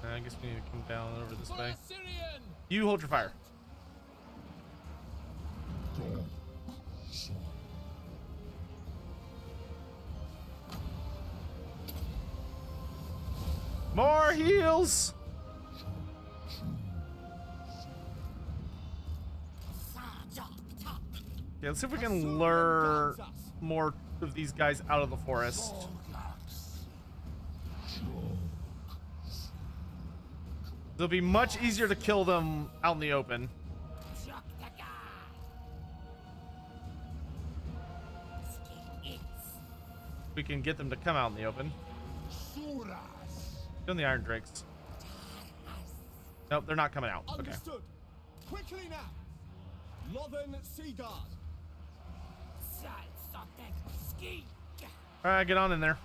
I guess we need to come down over this way. You hold your fire. More heals. Yeah, let's see if we can lure more of these guys out of the forest. It'll be much easier to kill them out in the open. We can get them to come out in the open. Doing the Iron Drakes. Nope, they're not coming out. Okay. Understood. Quickly now. Lothern Seaguard. All right, get on in there.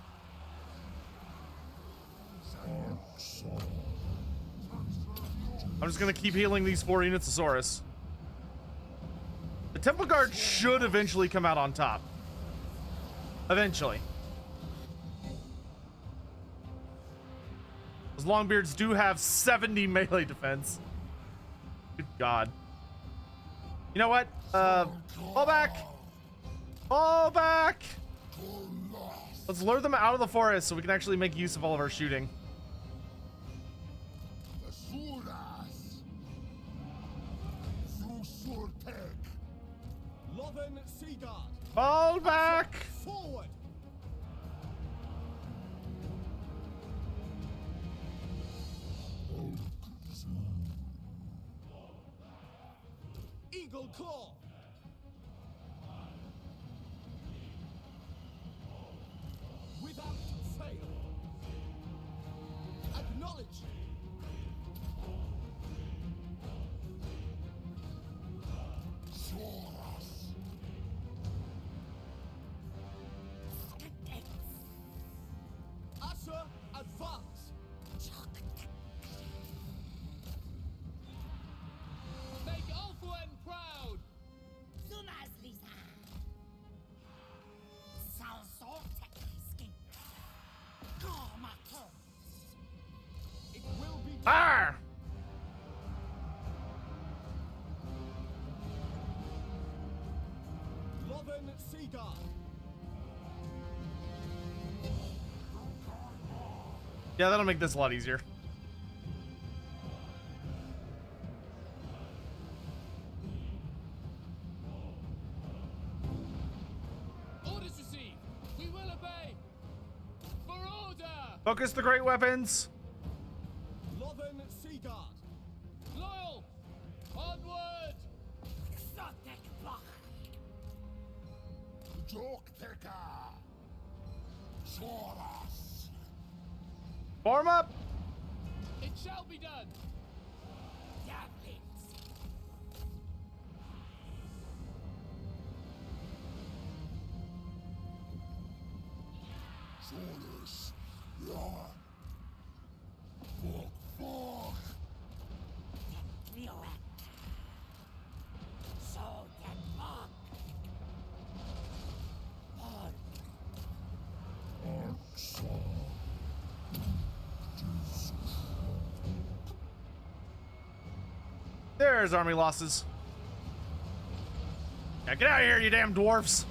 I'm just gonna keep healing these 4 units of Saurus. The Temple Guard should eventually come out on top. Eventually. Those Longbeards do have 70 melee defense. Good God. You know what? Fall back! Fall back! Let's lure them out of the forest so we can actually make use of all of our shooting. Fall back! Forward. Eagle Claw. Without fail. Acknowledge. Usher, advance. Make Ulthuan proud. It will be done. Arr! Lothern Seaguard. Yeah, that'll make this a lot easier. Orders received. We will obey. For order. Focus the great weapons. Lothern Seaguard. Loyal. Onward. Form up. It shall be done. There's army losses. Now get out of here, you damn dwarfs.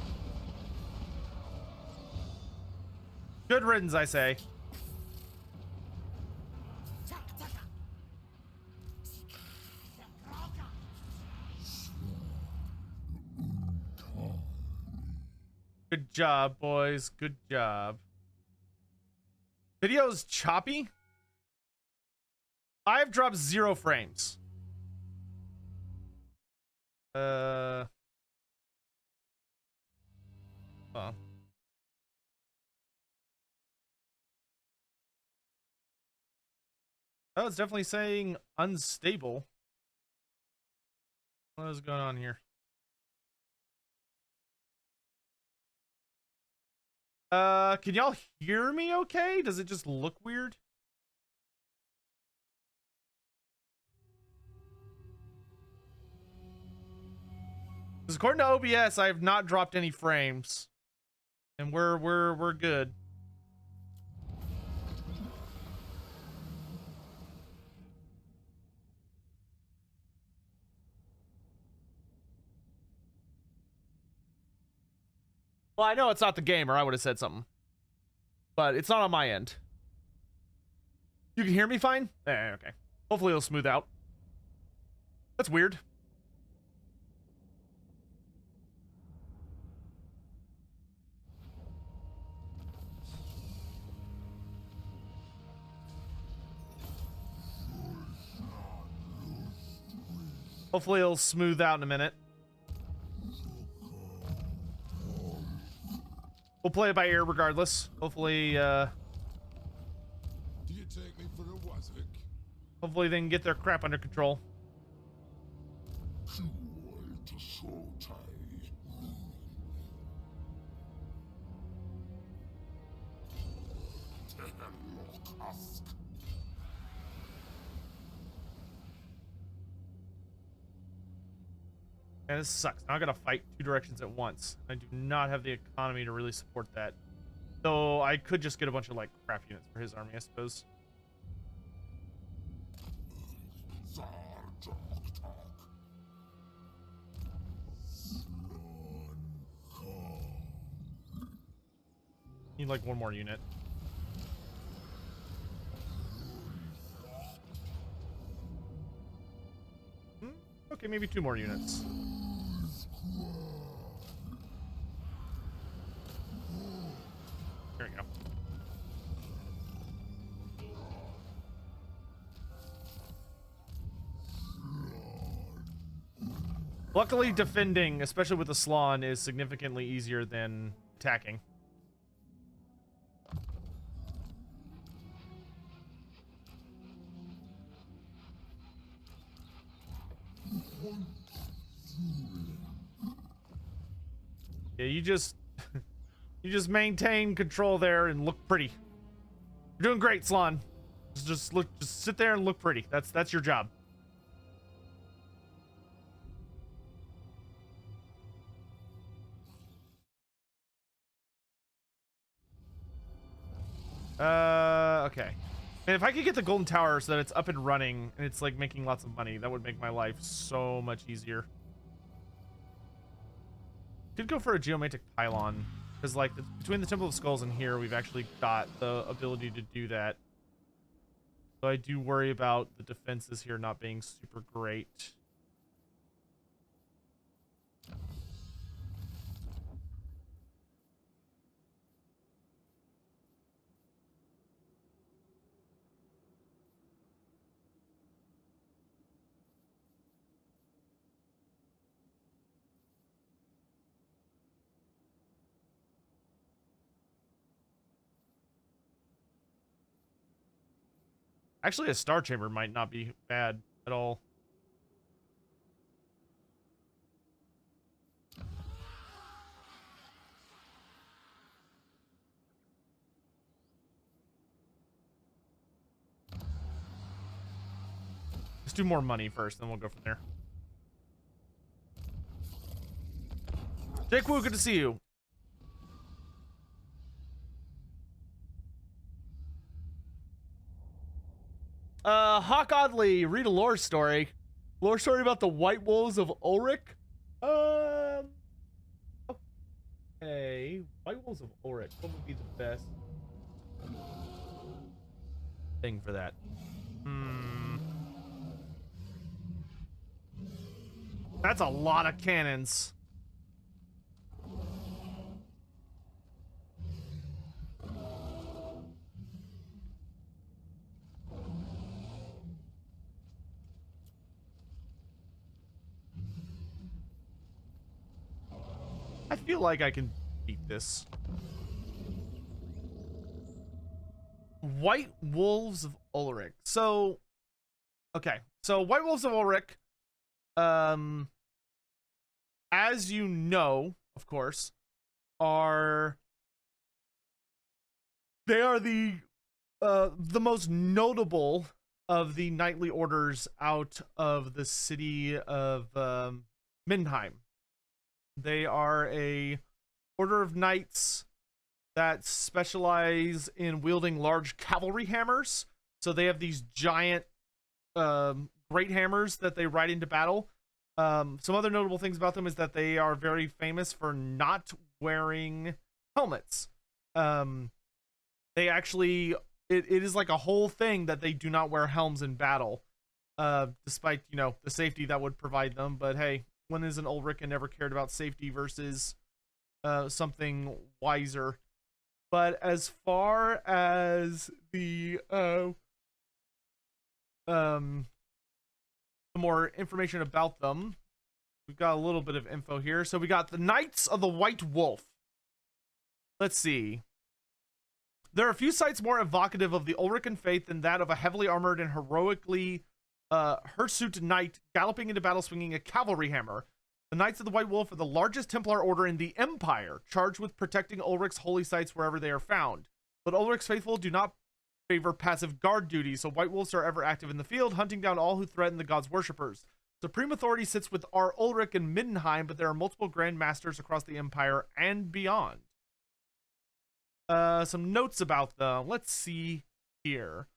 Good riddance, I say. Good job, boys. Good job. Video's choppy. I've dropped 0 frames. Oh, it's definitely saying unstable. What is going on here? Can y'all hear me okay? Does it just look weird? Because according to OBS, I have not dropped any frames. And we're good. Well, I know it's not the game, or I would have said something. But it's not on my end. You can hear me fine? Okay. Hopefully it'll smooth out. That's weird. Hopefully it'll smooth out in a minute. We'll play it by ear regardless. Hopefully, Do you take me for a wazzock? hopefully they can get their crap under control. To Sotek. Man, this sucks. Now I gotta fight two directions at once. I do not have the economy to really support that. So I could just get a bunch of like crap units for his army, I suppose. Need like one more unit. Okay, maybe two more units. There we go. Luckily, defending, especially with the Slann, is significantly easier than attacking. Yeah, you just maintain control there and look pretty. You're doing great, Slann. Just sit there and look pretty. That's your job. Okay. And if I could get the golden tower so that it's up and running and it's like making lots of money, that would make my life so much easier. Could go for a geometric pylon because like between the Temple of Skulls and here, we've actually got the ability to do that. So I do worry about the defenses here not being super great. Actually, a star chamber might not be bad at all. Let's do more money first, then we'll go from there. Jake Wu, good to see you. Hawk Oddly, read a lore story. Lore story about the White Wolves of Ulrich? Okay. White Wolves of Ulrich. What would be the best thing for that? That's a lot of cannons. I feel like I can beat this. White Wolves of Ulrich. So, okay. So, White Wolves of Ulrich, as you know, of course, are the most notable of the knightly orders out of the city of Mindenheim. They are a order of knights that specialize in wielding large cavalry hammers. So they have these giant great hammers that they ride into battle. Some other notable things about them is that they are very famous for not wearing helmets. They actually, it is like a whole thing that they do not wear helms in battle, despite, you know, the safety that would provide them. But hey, when is an Ulrich never cared about safety versus something wiser? But as far as the more information about them, we've got a little bit of info here. So we got the Knights of the White Wolf. Let's see. There are a few sights more evocative of the Ulrican faith than that of a heavily armored and heroically hirsute knight galloping into battle swinging a cavalry hammer. The Knights of the White Wolf are the largest Templar order in the Empire, charged with protecting Ulrich's holy sites wherever they are found. But Ulrich's faithful do not favor passive guard duty, so White Wolves are ever active in the field, hunting down all who threaten the god's worshippers. Supreme authority sits with our Ulrich in Middenheim, but there are multiple Grand Masters across the Empire and beyond. Some notes about them. Let's see here.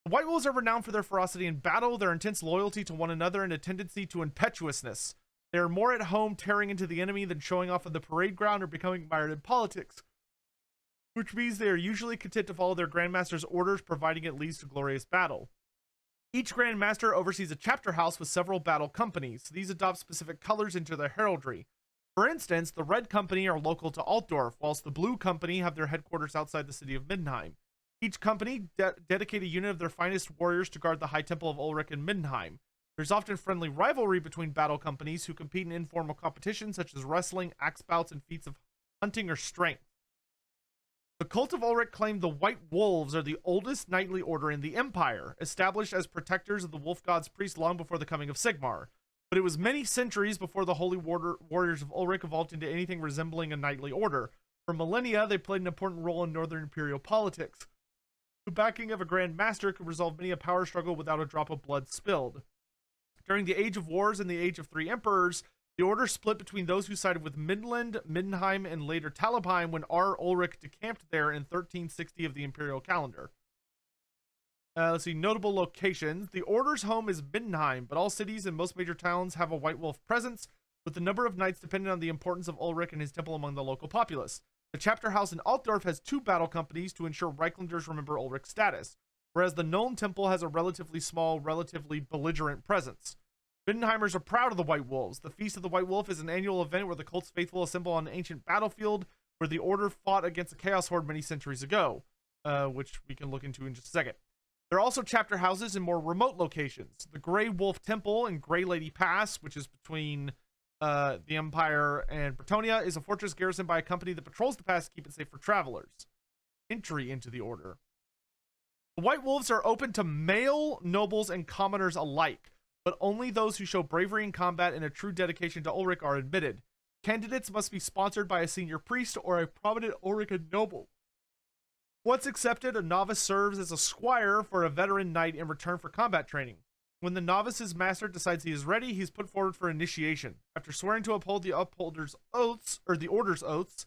The White Wolves are renowned for their ferocity in battle, their intense loyalty to one another, and a tendency to impetuousness. They are more at home tearing into the enemy than showing off on the parade ground or becoming mired in politics, which means they are usually content to follow their Grandmaster's orders, providing it leads to glorious battle. Each Grandmaster oversees a chapter house with several battle companies. These adopt specific colors into their heraldry. For instance, the Red Company are local to Altdorf, whilst the Blue Company have their headquarters outside the city of Middenheim. Each company dedicate a unit of their finest warriors to guard the High Temple of Ulrich in Middenheim. There's often friendly rivalry between battle companies who compete in informal competitions such as wrestling, axe bouts, and feats of hunting or strength. The cult of Ulrich claimed the White Wolves are the oldest knightly order in the Empire, established as protectors of the wolf god's priest long before the coming of Sigmar. But it was many centuries before the holy warriors of Ulrich evolved into anything resembling a knightly order. For millennia, they played an important role in northern imperial politics. The backing of a Grand Master could resolve many a power struggle without a drop of blood spilled. During the Age of Wars and the Age of Three Emperors, the order split between those who sided with Midland, Middenheim, and later Talabheim when R. Ulrich decamped there in 1360 of the imperial calendar. Let's see, notable locations. The Order's home is Middenheim, but all cities and most major towns have a White Wolf presence, with the number of knights dependent on the importance of Ulrich and his temple among the local populace. The chapter house in Altdorf has 2 battle companies to ensure Reichlanders remember Ulrich's status, whereas the Nuln Temple has a relatively small, relatively belligerent presence. Middenheimers are proud of the White Wolves. The Feast of the White Wolf is an annual event where the cult's faithful assemble on an ancient battlefield where the Order fought against a Chaos Horde many centuries ago, which we can look into in just a second. There are also chapter houses in more remote locations. The Grey Wolf Temple in Grey Lady Pass, which is between the Empire and Bretonnia, is a fortress garrisoned by a company that patrols the pass to keep it safe for travelers. Entry into the Order. The White Wolves are open to male nobles and commoners alike, but only those who show bravery in combat and a true dedication to Ulrich are admitted. Candidates must be sponsored by a senior priest or a prominent Ulrican noble. Once accepted, a novice serves as a squire for a veteran knight in return for combat training. When the novice's master decides he is ready, he's put forward for initiation. After swearing to uphold the Order's oaths,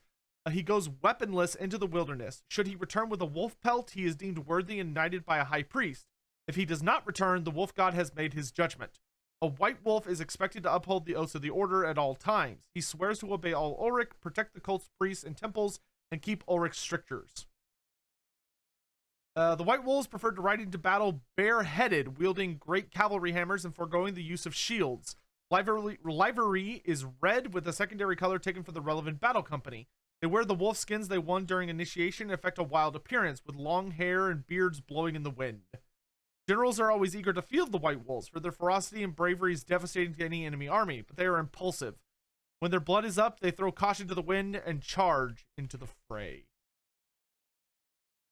he goes weaponless into the wilderness. Should he return with a wolf pelt, he is deemed worthy and knighted by a high priest. If he does not return, the wolf god has made his judgment. A white wolf is expected to uphold the oaths of the Order at all times. He swears to obey all Ulrich, protect the cult's priests and temples, and keep Ulrich's strictures. The White Wolves preferred to ride into battle bareheaded, wielding great cavalry hammers and foregoing the use of shields. Livery is red with a secondary color taken from the relevant battle company. They wear the wolf skins they won during initiation and affect a wild appearance, with long hair and beards blowing in the wind. Generals are always eager to field the White Wolves, for their ferocity and bravery is devastating to any enemy army, but they are impulsive. When their blood is up, they throw caution to the wind and charge into the fray.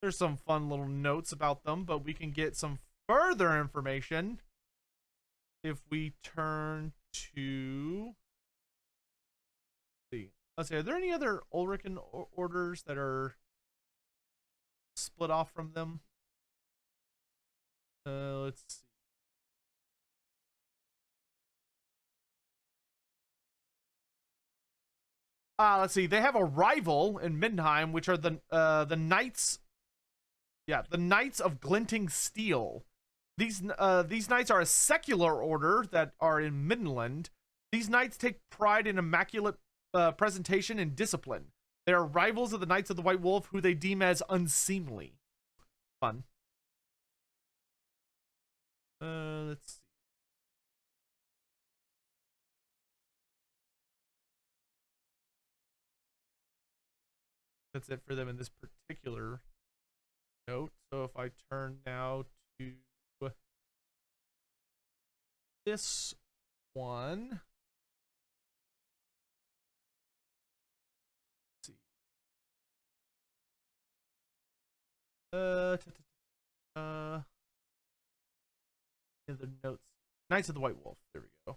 There's some fun little notes about them, but we can get some further information if we turn to... Let's see, are there any other Ulrican orders that are split off from them? Let's see. Let's see. They have a rival in Middenheim, which are the Knights. Yeah, the Knights of Glinting Steel. These knights are a secular order that are in Middenland. These knights take pride in immaculate presentation and discipline. They are rivals of the Knights of the White Wolf, who they deem as unseemly. Fun. Let's see. That's it for them in this particular note. So if I turn now to this one. Let's see. In the notes. Knights of the White Wolf. There we go.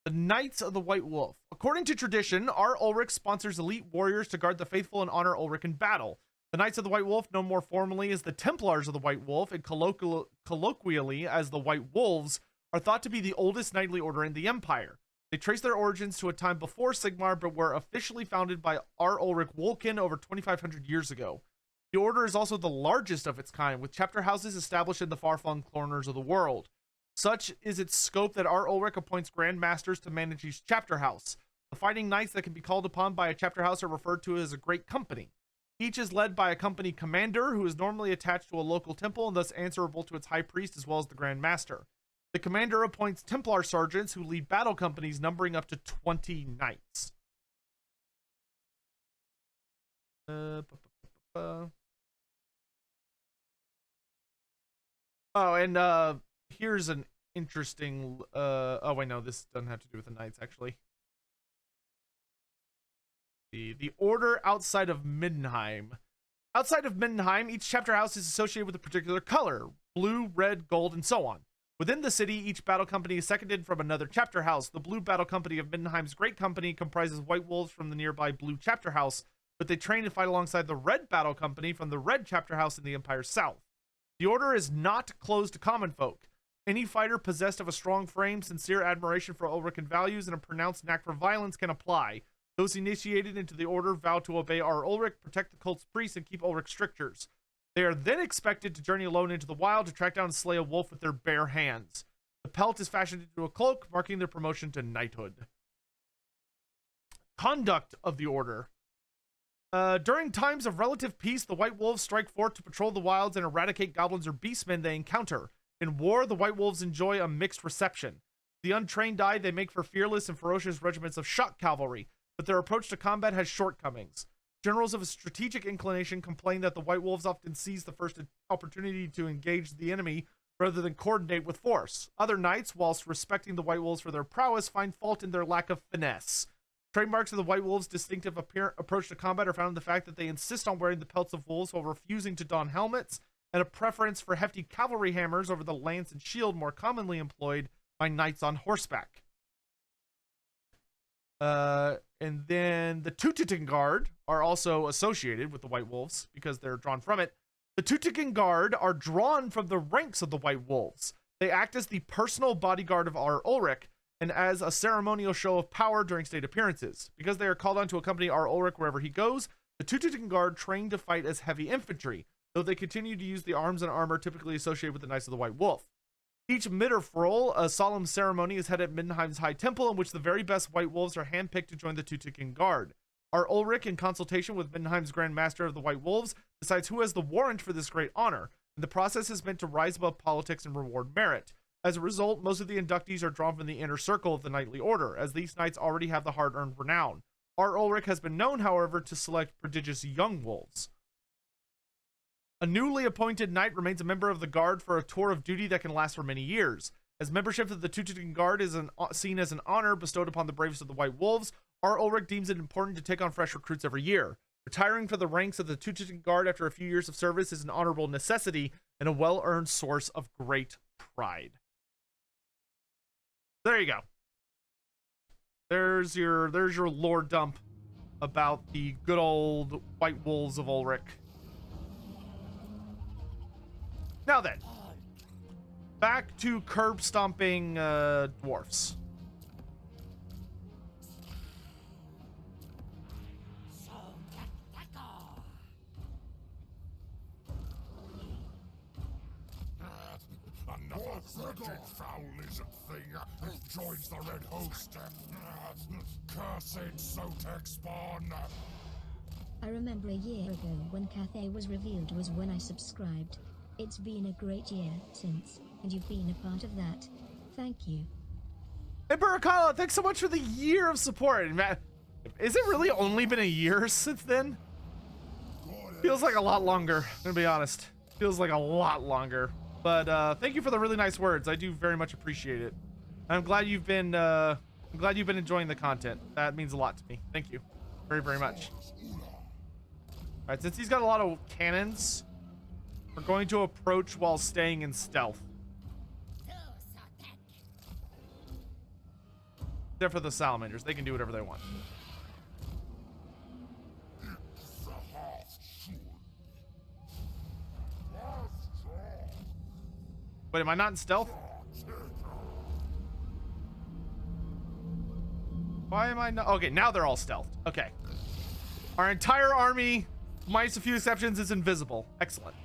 The Knights of the White Wolf. According to tradition, our Ulrich sponsors elite warriors to guard the faithful and honor Ulrich in battle. The Knights of the White Wolf, known more formally as the Templars of the White Wolf and colloquially as the White Wolves, are thought to be the oldest knightly order in the Empire. They trace their origins to a time before Sigmar, but were officially founded by our Ulrich Wolkin over 2,500 years ago. The order is also the largest of its kind, with chapter houses established in the far-flung corners of the world. Such is its scope that our Ulrich appoints Grand Masters to manage each chapter house. The fighting knights that can be called upon by a chapter house are referred to as a great company. Each is led by a company commander who is normally attached to a local temple and thus answerable to its high priest as well as the Grand Master. The commander appoints Templar sergeants who lead battle companies numbering up to 20 knights. Oh, and here's an interesting oh wait, no, this doesn't have to do with the knights actually. The order outside of Middenheim. Outside of Middenheim, each chapter house is associated with a particular color: blue, red, gold, and so on. Within the city, each battle company is seconded from another chapter house. The blue battle company of Middenheim's Great Company comprises white wolves from the nearby blue chapter house, but they train and fight alongside the red battle company from the red chapter house in the Empire's south. The order is not closed to common folk. Any fighter possessed of a strong frame, sincere admiration for Ulrich values, and a pronounced knack for violence can apply. Those initiated into the order vow to obey our Ulrich, protect the cult's priests, and keep Ulrich strictures. They are then expected to journey alone into the wild to track down and slay a wolf with their bare hands. The pelt is fashioned into a cloak, marking their promotion to knighthood. Conduct of the order. During times of relative peace, the White Wolves strike forth to patrol the wilds and eradicate goblins or beastmen they encounter. In war, the White Wolves enjoy a mixed reception. The untrained eye, they make for fearless and ferocious regiments of shock cavalry, but their approach to combat has shortcomings. Generals of a strategic inclination complain that the White Wolves often seize the first opportunity to engage the enemy rather than coordinate with force. Other knights, whilst respecting the White Wolves for their prowess, find fault in their lack of finesse. Trademarks of the White Wolves' distinctive approach to combat are found in the fact that they insist on wearing the pelts of wolves while refusing to don helmets, and a preference for hefty cavalry hammers over the lance and shield more commonly employed by knights on horseback. And then the Teutoten Guard are also associated with the White Wolves because they're drawn from it. The Teutoten Guard are drawn from the ranks of the White Wolves. They act as the personal bodyguard of our Ulrich and as a ceremonial show of power during state appearances. Because they are called on to accompany our Ulrich wherever he goes, the Teutoten Guard train to fight as heavy infantry, though they continue to use the arms and armor typically associated with the Knights of the White Wolf. Each Mitterfroll, a solemn ceremony, is held at Middenheim's High Temple, in which the very best White Wolves are handpicked to join the Teutoten Guard. Our Ulrich, in consultation with Middenheim's Grand Master of the White Wolves, decides who has the warrant for this great honor, and the process is meant to rise above politics and reward merit. As a result, most of the inductees are drawn from the inner circle of the knightly order, as these knights already have the hard-earned renown. Our Ulrich has been known, however, to select prodigious young wolves. A newly appointed knight remains a member of the Guard for a tour of duty that can last for many years. As membership of the Teutoten Guard is seen as an honor bestowed upon the bravest of the White Wolves, our Ulrich deems it important to take on fresh recruits every year. Retiring from the ranks of the Teutoten Guard after a few years of service is an honorable necessity and a well-earned source of great pride. There you go. There's your lore dump about the good old White Wolves of Ulrich. Now then, back to curb stomping dwarfs. Another frigid foul lizard thing joins the red host. Cursed Sotek spawn! I remember a year ago when Cathay was revealed was when I subscribed. It's been a great year since, and you've been a part of that. Thank you. Hey, Buracala, thanks so much for the year of support. Matt, is it really only been a year since then? Feels like a lot longer, I'm gonna be honest. Feels like a lot longer. But thank you for the really nice words. I do very much appreciate it. I'm glad you've been enjoying the content. That means a lot to me. Thank you very, very much. All right, since he's got a lot of cannons, we're going to approach while staying in stealth. Except for the salamanders, they can do whatever they want. Wait, am I not in stealth? Why am I not? Okay, now they're all stealthed. Okay. Our entire army, minus a few exceptions, is invisible. Excellent.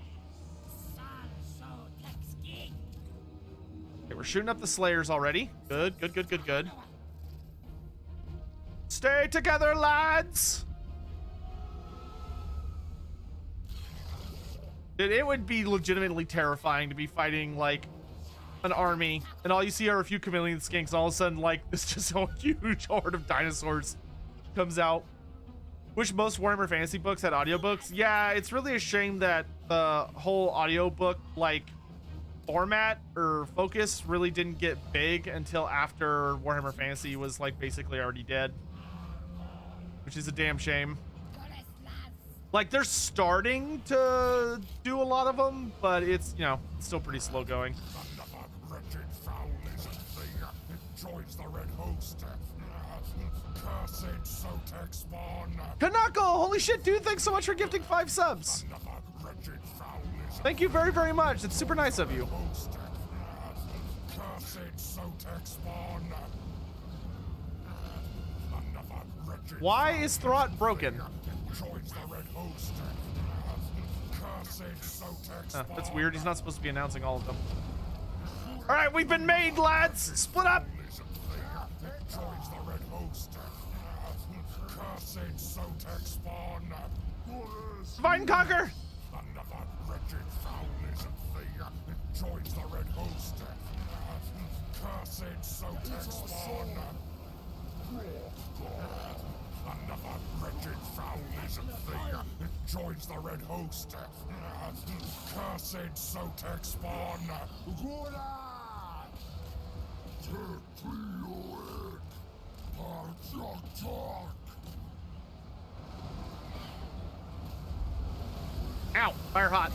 Okay, we're shooting up the slayers already. Good, good, good, good, good. Stay together, lads! It would be legitimately terrifying to be fighting, like, an army, and all you see are a few chameleon skinks, and all of a sudden, like, this just a huge horde of dinosaurs comes out. Wish most Warhammer Fantasy books had audiobooks. Yeah, it's really a shame that the whole audiobook, like, format or focus really didn't get big until after Warhammer Fantasy was, like, basically already dead. Which is a damn shame. Like, they're starting to do a lot of them, but it's, you know, it's still pretty slow going. Kanako, holy shit, dude, thanks so much for gifting 5 subs. Thank you very, very much. It's super nice of you. Why is Throt broken? That's weird. He's not supposed to be announcing all of them. All right, we've been made, lads. Split up. Divide and conquer. Joins the red host. Cursed Sotek spawn. Ow, fire hot.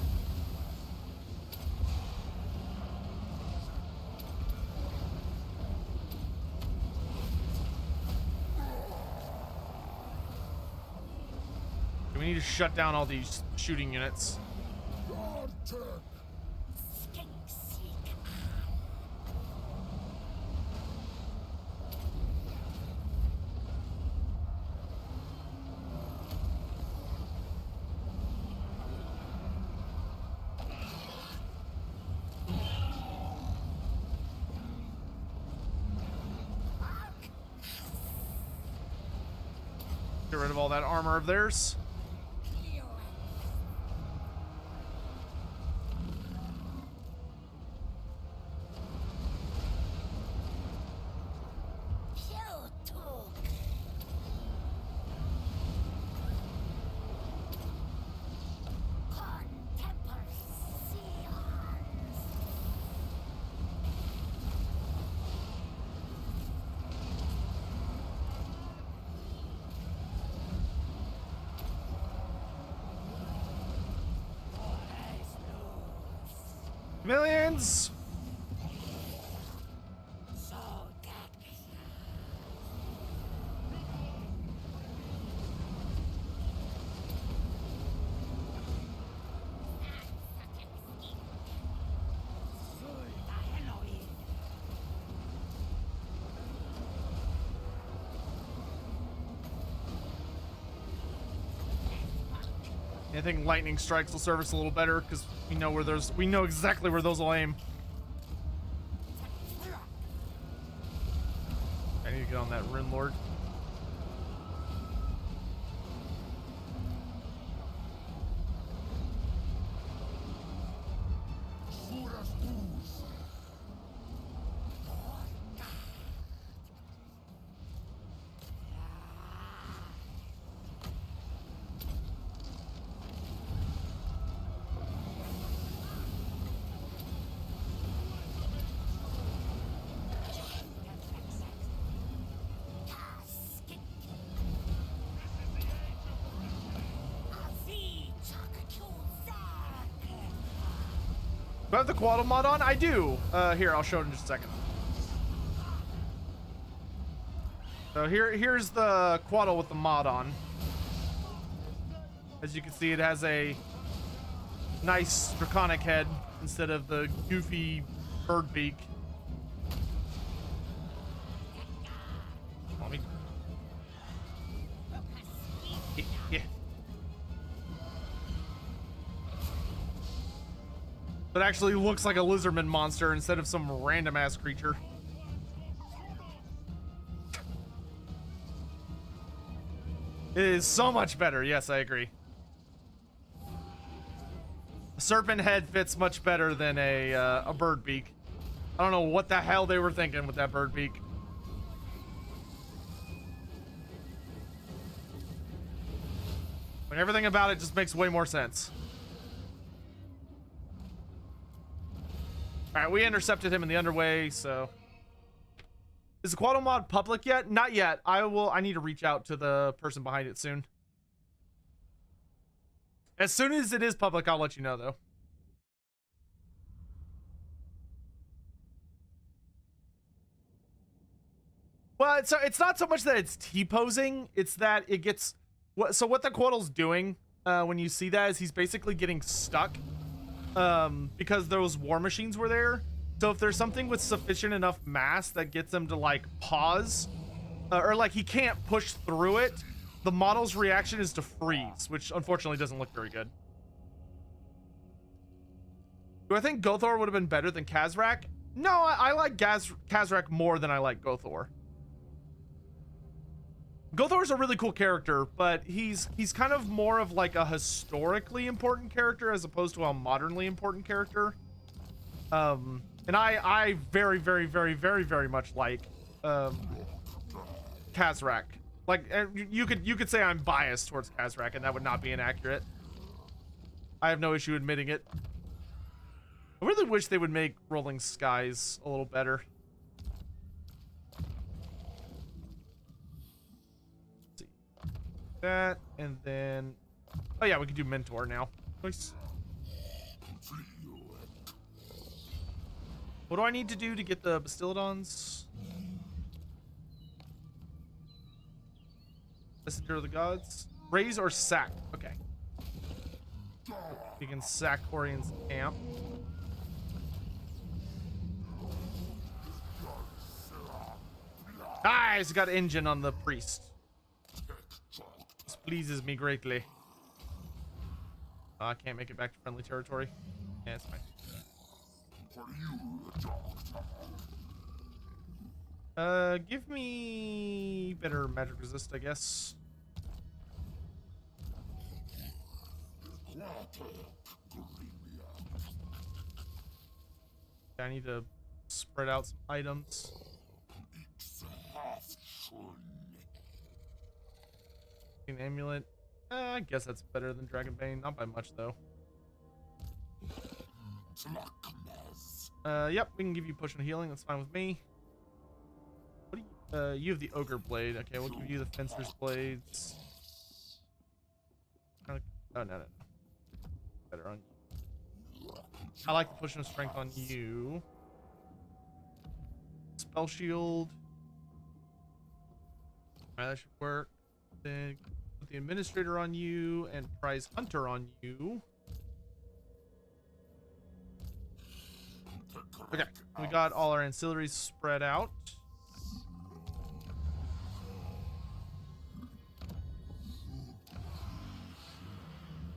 We need to shut down all these shooting units. Get rid of all that armor of theirs. Millions. I think lightning strikes will serve us a little better because we know exactly where those will aim. I need to get on that Rune Lord. Do I have the Quaddle mod on? I do. Here, I'll show it in just a second. So here's the Quaddle with the mod on. As you can see, it has a nice draconic head instead of the goofy bird beak. Let me... Yeah. It actually looks like a lizardman monster instead of some random ass creature. It is so much better. Yes, I agree. A serpent head fits much better than a bird beak. I don't know what the hell they were thinking with that bird beak. But everything about it just makes way more sense. All right, we intercepted him in the underway, so... Is the Quaddle mod public yet? Not yet. I need to reach out to the person behind it soon. As soon as it is public, I'll let you know, though. Well, it's not so much that it's T-posing, it's that it gets... So what the Quaddle's doing when you see that is he's basically getting stuck. Because those war machines were there. So if there's something with sufficient enough mass that gets him to like pause, or like he can't push through it, the model's reaction is to freeze, which unfortunately doesn't look very good. Do I think Gothor would have been better than Khazrak? No, I like Khazrak more than I like Gothor. Gothor's a really cool character, but he's kind of more of like a historically important character as opposed to a modernly important character. And I very, very, very, very, very much like Khazrak. Like you could say I'm biased towards Khazrak, and that would not be inaccurate. I have no issue admitting it. I really wish they would make Rolling Skies a little better. That, and then oh yeah, we can do Mentor now. Nice. What do I need to do to get the Bastillodons? Messenger of the Gods? Raise or sack? Okay. You can sack Orion's camp. Ah, he's got engine on the priest. This pleases me greatly. I can't make it back to friendly territory. Yeah, it's fine. Give me better magic resist, I guess. I need to spread out some items. An amulet. I guess that's better than Dragonbane. Not by much, though. Yep, we can give you push and healing. That's fine with me. What do you, you have the Ogre Blade. Okay, we'll give you the Fencer's Blades. Oh, no. Better on you. I like the push and strength on you. Spell Shield. Alright, that should work. Then put the Administrator on you and Prize Hunter on you. Okay, we got all our ancillaries spread out.